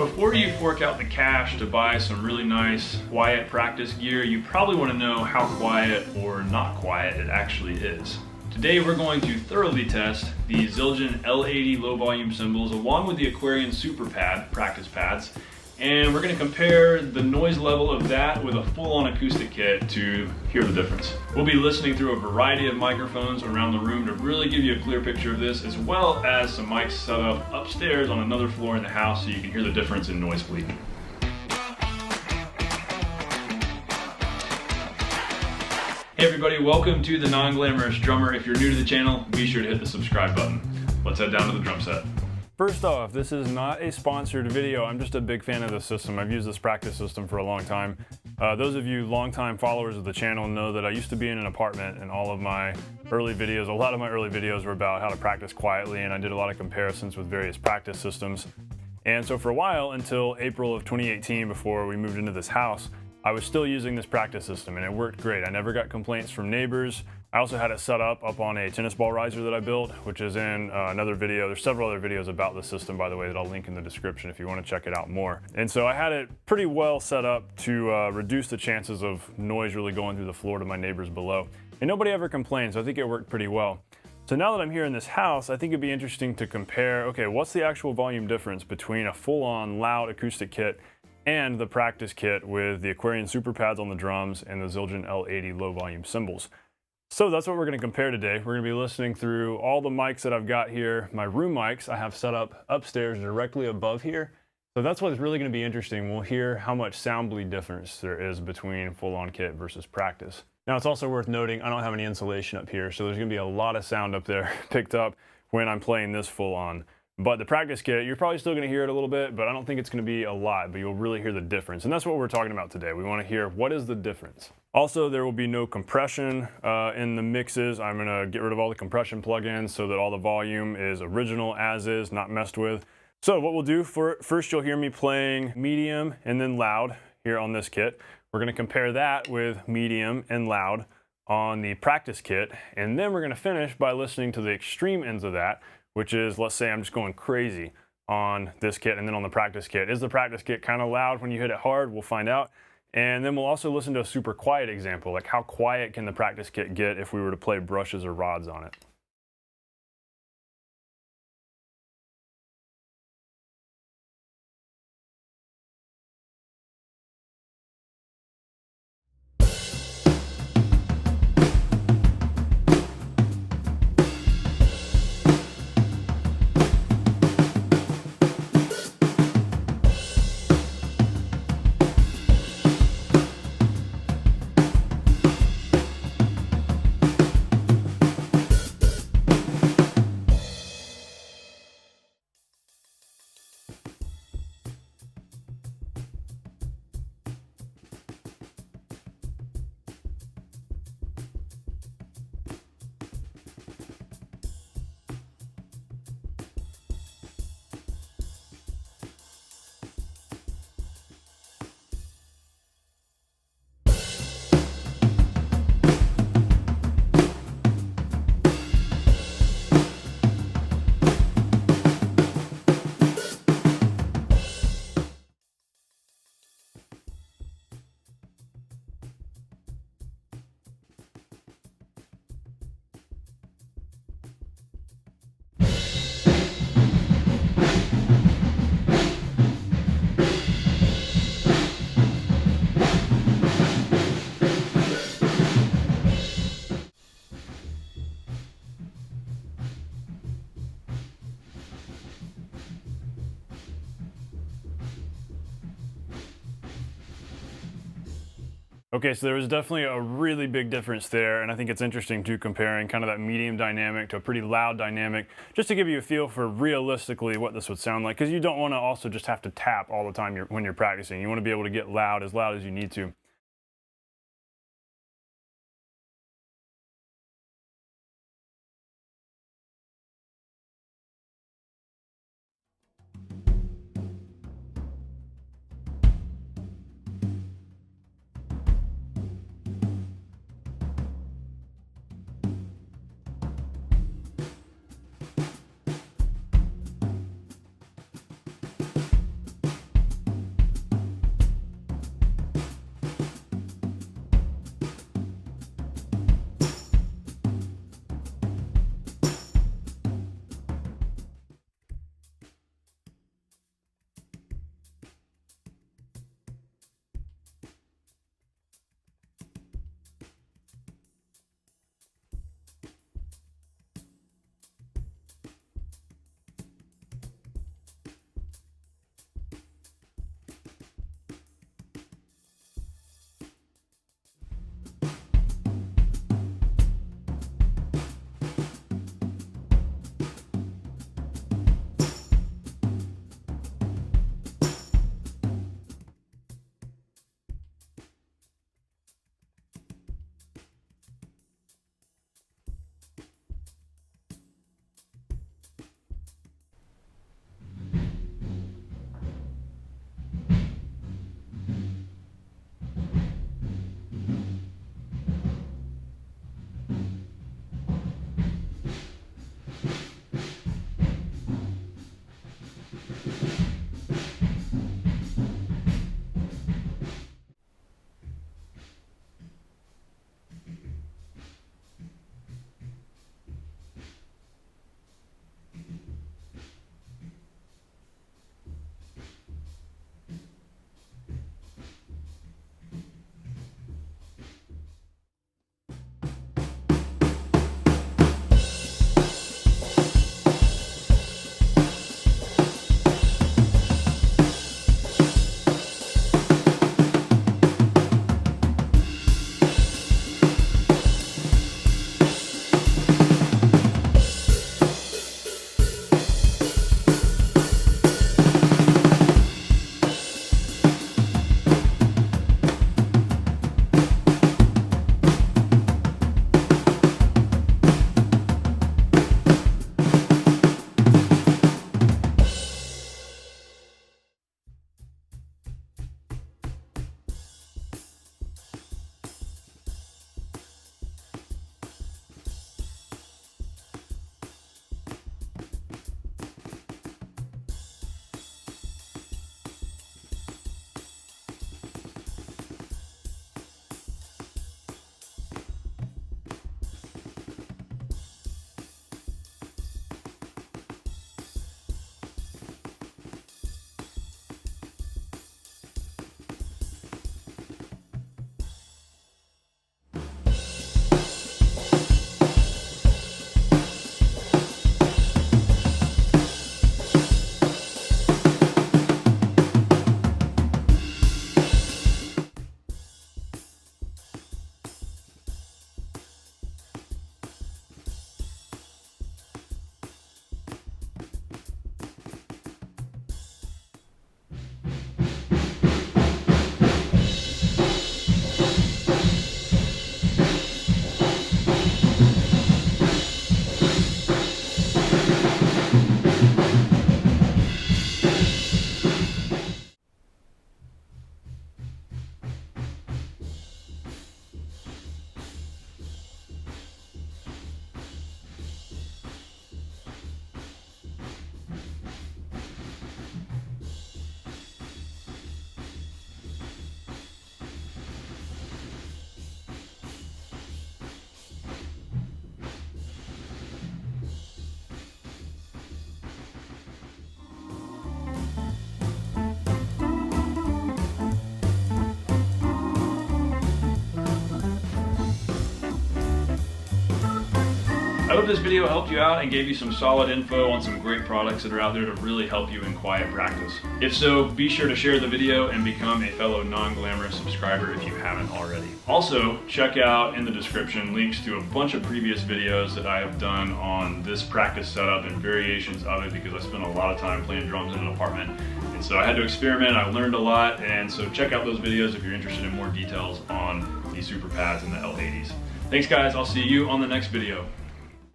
Before you fork out the cash to buy some really nice quiet practice gear, you probably want to know how quiet or not quiet it actually is. Today we're going to thoroughly test the Zildjian L80 low volume cymbals along with the Aquarian Superpad practice pads, and we're going to compare the noise level of that with a full-on acoustic kit to hear the difference. We'll be listening through a variety of microphones around the room to really give you a clear picture of this, as well as some mics set up upstairs on another floor in the house so you can hear the difference in noise bleeding. Hey everybody, welcome to The Non-Glamorous Drummer. If you're new to the channel, be sure to hit the subscribe button. Let's head down to the drum set. First off, this is not a sponsored video. I'm just a big fan of this system. I've used this practice system for a long time. Those of you longtime followers of the channel know that I used to be in an apartment, and all of my early videos, a lot of my early videos were about how to practice quietly, and I did a lot of comparisons with various practice systems. And so for a while, until April of 2018, before we moved into this house, I was still using this practice system, and it worked great. I never got complaints from neighbors. I also had it set up on a tennis ball riser that I built, which is in another video. There's several other videos about the system, by the way, that I'll link in the description if you want to check it out more. And so I had it pretty well set up to reduce the chances of noise really going through the floor to my neighbors below. And nobody ever complained, so I think it worked pretty well. So now that I'm here in this house, I think it'd be interesting to compare, okay, what's the actual volume difference between a full-on loud acoustic kit and the practice kit with the Aquarian Superpads on the drums and the Zildjian L80 low volume cymbals. So that's what we're going to compare today. We're going to be listening through all the mics that I've got here. My room mics I have set up upstairs directly above here. So that's what's really going to be interesting. We'll hear how much sound bleed difference there is between full-on kit versus practice. Now it's also worth noting I don't have any insulation up here, so there's going to be a lot of sound up there picked up when I'm playing this full-on. But the practice kit, you're probably still going to hear it a little bit, but I don't think it's going to be a lot, but you'll really hear the difference. And that's what we're talking about today. We want to hear what is the difference. Also, there will be no compression in the mixes. I'm going to get rid of all the compression plugins so that all the volume is original as is, not messed with. So what we'll do, first you'll hear me playing medium and then loud here on this kit. We're going to compare that with medium and loud on the practice kit. And then we're going to finish by listening to the extreme ends of that, which is, let's say I'm just going crazy on this kit and then on the practice kit. Is the practice kit kind of loud when you hit it hard? We'll find out. And then we'll also listen to a super quiet example, like how quiet can the practice kit get if we were to play brushes or rods on it. Okay, so there was definitely a really big difference there, and I think it's interesting too, comparing kind of that medium dynamic to a pretty loud dynamic, just to give you a feel for realistically what this would sound like, because you don't want to also just have to tap all the time when you're practicing. You want to be able to get loud as you need to. I hope this video helped you out and gave you some solid info on some great products that are out there to really help you in quiet practice. If so, be sure to share the video and become a fellow non-glamorous subscriber if you haven't already. Also, check out in the description links to a bunch of previous videos that I have done on this practice setup and variations of it, because I spent a lot of time playing drums in an apartment. And so I had to experiment, I learned a lot, and so check out those videos if you're interested in more details on the Superpads and the L80s. Thanks guys, I'll see you on the next video.